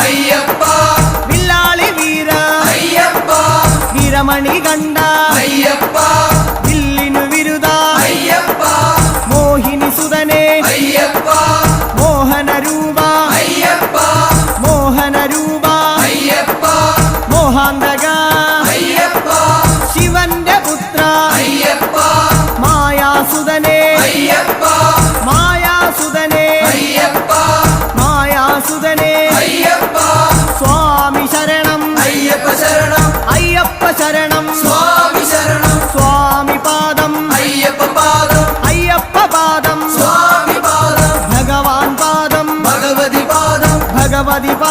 അയ്യപ്പ വില്ലാളി വീര അയ്യപ്പ വീരമണി കണ്ട അയ്യപ്പ വില്ലിനു വിരുദ അയ്യപ്പ മോഹിനി സുതനെ അയ്യപ്പ മോഹന രൂപ അയ്യപ്പ മോഹന രൂപ അയ്യപ്പ മോഹാന്തക അയ്യപ്പ ശിവന്റെ പുത്ര അയ്യപ്പ മായാസുതനെ അയ്യപ്പ മായാസുതനെ അയ്യപ്പ മായാസുതനെ അയ്യപ്പ സ്വാമി ശരണം അയ്യപ്പ ശരണം അയ്യപ്പ ശരണം